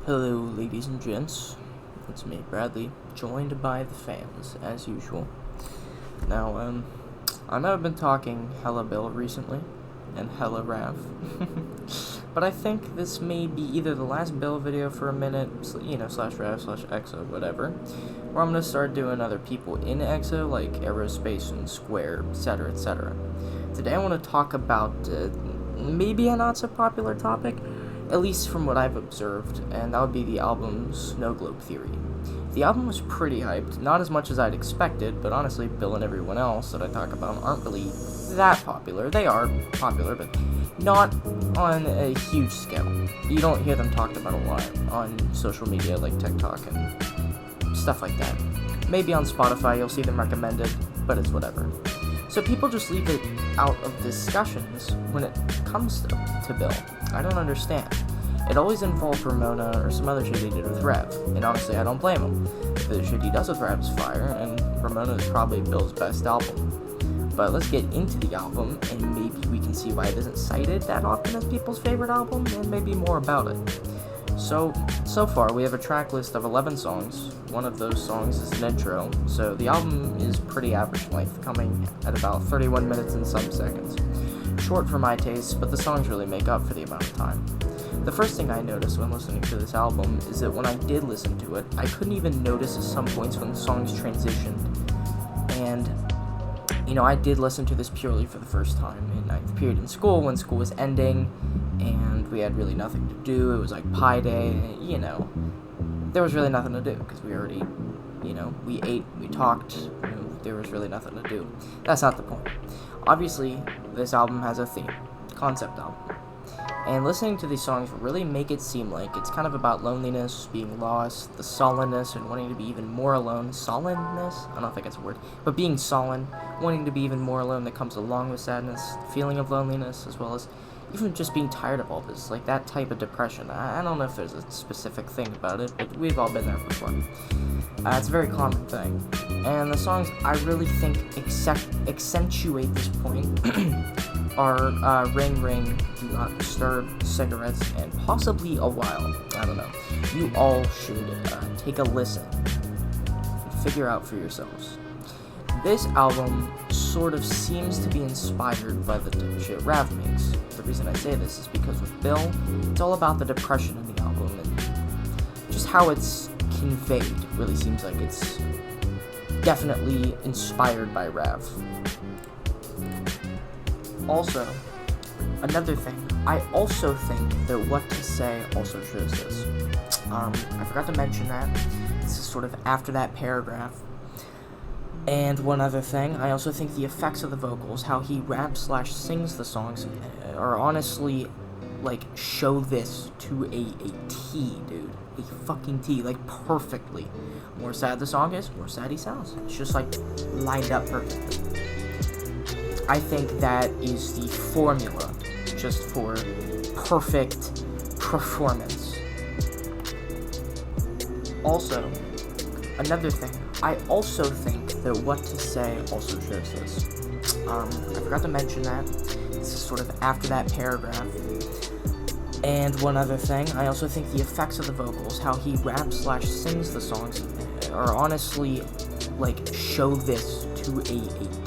Hello, ladies and gents. It's me, Bradley, joined by the fans, as usual. Now, I know I've been talking hella Bill recently, and hella Rav, but I think this may be either the last Bill video for a minute, slash Rav, slash Exo, whatever, or I'm gonna start doing other people in Exo, like Aerospace and Square, etc., etc. Today I want to talk about, maybe a not-so-popular topic, at least from what I've observed, and that would be the album Snowglobe Theory. The album was pretty hyped, not as much as I'd expected, but honestly, Bill and everyone else that I talk about aren't really that popular. They are popular, but not on a huge scale. You don't hear them talked about a lot on social media like TikTok and stuff like that. Maybe on Spotify you'll see them recommended, but it's whatever. So people just leave it out of discussions when it comes to Bill. I don't understand. It always involved Ramona or some other shit he did with Rev, and honestly I don't blame him. The shit he does with Rev is fire, and Ramona is probably Bill's best album. But let's get into the album, and maybe we can see why it isn't cited that often as people's favorite album, and maybe more about it. So far, we have a track list of 11 songs. One of those songs is an intro, so the album is pretty average length, coming at about 31 minutes and some seconds. Short for my taste, but the songs really make up for the amount of time. The first thing I noticed when listening to this album is that when I did listen to it, I couldn't even notice at some points when the songs transitioned. And, I did listen to this purely for the first time in 9th period in school, when school was ending, and we had really nothing to do. It was like Pi Day, there was really nothing to do, because we already, we ate, we talked, there was really nothing to do. That's not the point. Obviously, this album has a theme, concept album, and listening to these songs really make it seem like it's kind of about loneliness, being lost, the sullenness, and wanting to be even more alone. Sullenness? I don't think it's a word, but being sullen, wanting to be even more alone that comes along with sadness, the feeling of loneliness, as well as even just being tired of all this, like that type of depression. I don't know if there's a specific thing about it, but we've all been there before. It's a very common thing. And the songs I really think accentuate this point are Ring Ring, Do Not Disturb, Cigarettes, and possibly A While. I don't know. You all should take a listen and figure out for yourselves. This album sort of seems to be inspired by the type of shit Rav makes. The reason I say this is because with Bill, it's all about the depression in the album, and just how it's conveyed really seems like it's definitely inspired by Rav. Also, another thing, I also think that What to Say also shows this. I forgot to mention that. This is sort of after that paragraph. And one other thing, I also think the effects of the vocals, how he raps / sings the songs, are honestly, show this to a T, dude. A fucking T, perfectly. More sad the song is, more sad he sounds. It's just, lined up perfectly. I think that is the formula just for perfect performance. Also, another thing, I also think that What to Say also shows this. I forgot to mention that. This is sort of after that paragraph. And one other thing, I also think the effects of the vocals, how he raps / sings the songs, are honestly, show this to a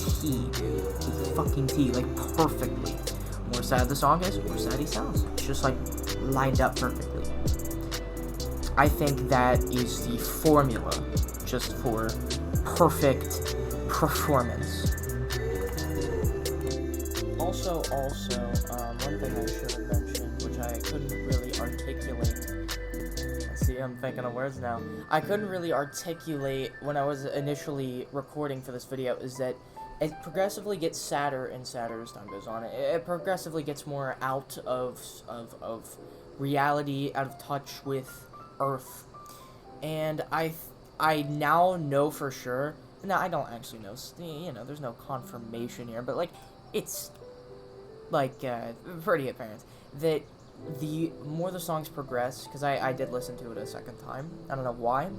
T, dude. A fucking T, perfectly. More sad the song is, more sad he sounds. It's just, lined up perfectly. I think that is the formula just for perfect performance. Also, one thing I should have mentioned, which I couldn't really articulate. See, I'm thinking of words now. I couldn't really articulate when I was initially recording for this video, is that it progressively gets sadder and sadder as time goes on. It progressively gets more out of reality, out of touch with Earth. And I now know for sure. No, I don't actually know. There's no confirmation here, but it's pretty apparent that the more the songs progress, because I did listen to it a second time. I don't know why.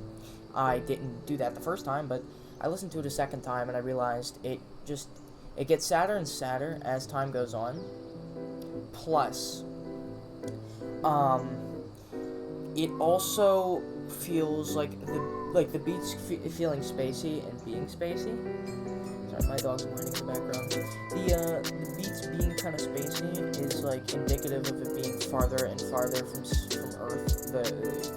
I didn't do that the first time, but I listened to it a second time, and I realized it gets sadder and sadder as time goes on. Plus, it also feels like the beats feeling spacey and being spacey. Sorry, my dog's whining in the background. The beats being kind of spacey is like indicative of it being farther and farther from Earth, the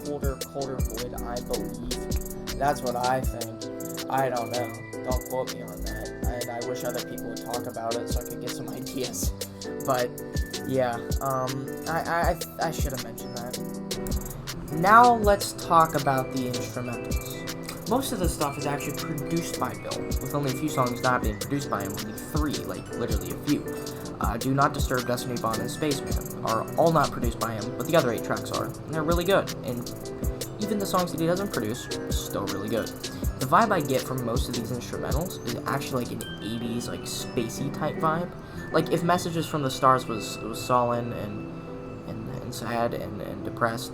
colder void. I believe that's what I think. I don't know. Don't quote me on that. And I wish other people would talk about it so I could get some ideas. But yeah, I should have mentioned that. Now let's talk about the instrumentals. Most of the stuff is actually produced by Bill, with only a few songs not being produced by him, only 3, like literally a few. Do Not Disturb, Destiny Bond, and Spaceman are all not produced by him, but the other 8 tracks are, and they're really good, and even the songs that he doesn't produce are still really good. The vibe I get from most of these instrumentals is actually like an 80s, like spacey type vibe. Like if Messages from the Stars was sullen and sad and depressed,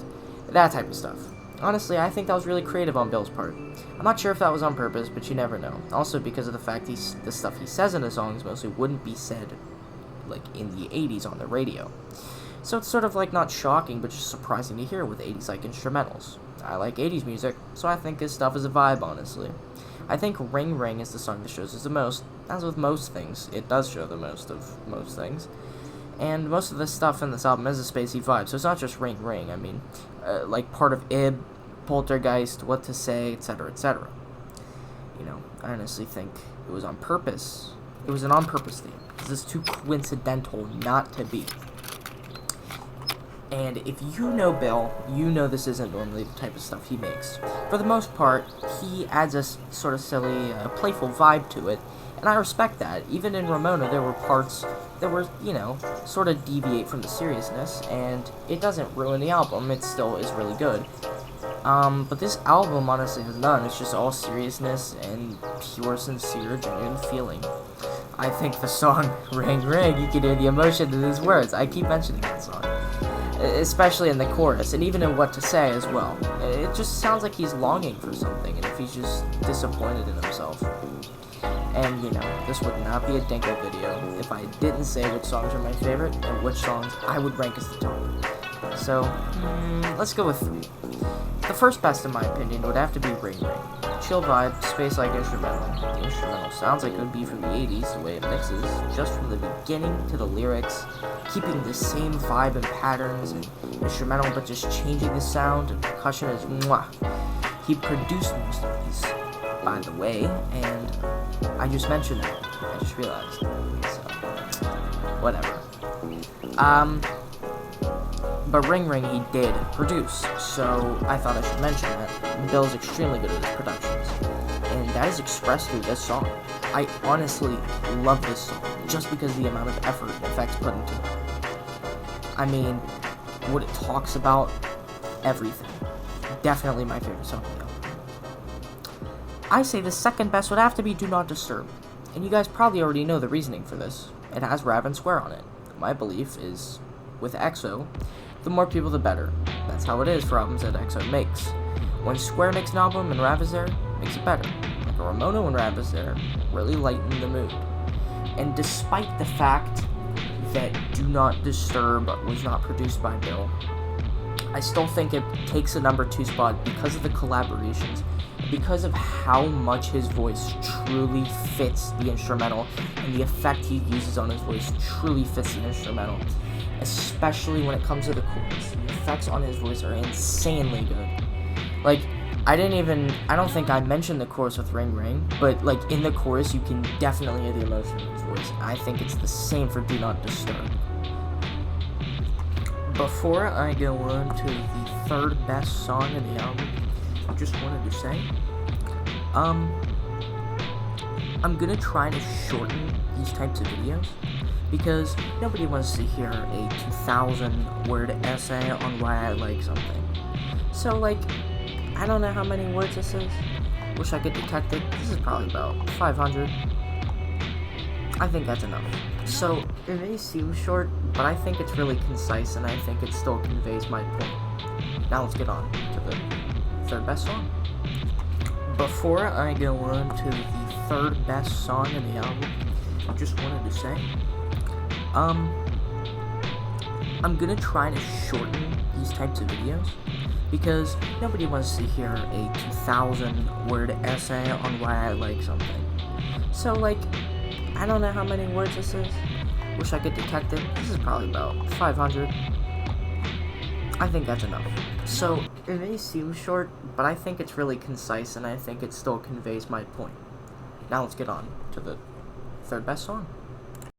that type of stuff. Honestly, I think that was really creative on Bill's part. I'm not sure if that was on purpose, but you never know. Also, because of the fact the stuff he says in the songs mostly wouldn't be said, like, in the 80s on the radio. So it's sort of, like, not shocking, but just surprising to hear with 80s, like, instrumentals. I like 80s music, so I think his stuff is a vibe, honestly. I think Ring Ring is the song that shows us the most. As with most things, it does show the most of most things. And most of the stuff in this album is a spacey vibe, so it's not just Ring Ring. I mean, like part of Ib, Poltergeist, What to Say, etc., etc. You know, I honestly think it was on purpose. It was an on-purpose thing. This is too coincidental not to be. And if you know Bill, you know this isn't normally the type of stuff he makes. For the most part, he adds a sort of silly, playful vibe to it, and I respect that. Even in Ramona, there were parts that were, you know, sort of deviate from the seriousness, and it doesn't ruin the album. It still is really good. But this album honestly has none. It's just all seriousness and pure, sincere, genuine feeling. I think the song Ring Ring, you can hear the emotion in his words. I keep mentioning that song, especially in the chorus, and even in What to Say as well. It just sounds like he's longing for something, and if he's just disappointed in himself. And, you know, this would not be a Dinko video if I didn't say which songs are my favorite and which songs I would rank as the top. So, let's go with 3. The first best, in my opinion, would have to be Ring Ring. Chill vibe, space-like instrumental. The instrumental sounds like it would be from the 80s, the way it mixes, just from the beginning to the lyrics, keeping the same vibe and patterns, and instrumental, but just changing the sound, and percussion is mwah. He produced most of these, by the way, and I just mentioned that. I just realized. So, whatever. But Ring Ring he did produce, so I thought I should mention that. Bill's extremely good at his productions, and that is expressed through this song. I honestly love this song, just because of the amount of effort and effects put into it. I mean, what it talks about, everything. Definitely my favorite song of the album. I say the second best would have to be Do Not Disturb, and you guys probably already know the reasoning for this. It has Rav and Square on it. My belief is, with EXO, the more people the better. That's how it is for albums that EXO makes. When Square makes an album and Rav is there, it makes it better. Like a Ramona when Rav is there, really lighten the mood. And despite the fact that Do Not Disturb was not produced by Bill, I still think it takes a number 2 spot because of the collaborations, because of how much his voice truly fits the instrumental, and the effect he uses on his voice truly fits the instrumental, especially when it comes to the chorus. The effects on his voice are insanely good. Like, I don't think I mentioned the chorus with Ring Ring, but, like, in the chorus, you can definitely hear the emotion in his voice. I think it's the same for Do Not Disturb. Before I go on to the third best song of the album, I just wanted to say, I'm gonna try to shorten these types of videos, because nobody wants to hear a 2,000-word essay on why I like something. So, like, I don't know how many words this is. Wish I could detect it. This is probably about 500. I think that's enough. So, it may seem short, but I think it's really concise, and I think it still conveys my point. Now let's get on to the third best song. Before I go on to the third best song of the album, I just wanted to say, I'm gonna try to shorten these types of videos, because nobody wants to hear a 2,000-word essay on why I like something. So, like, I don't know how many words this is. Wish I could detect it. This is probably about 500. I think that's enough. So, it may seem short, but I think it's really concise, and I think it still conveys my point. Now let's get on to the third best song.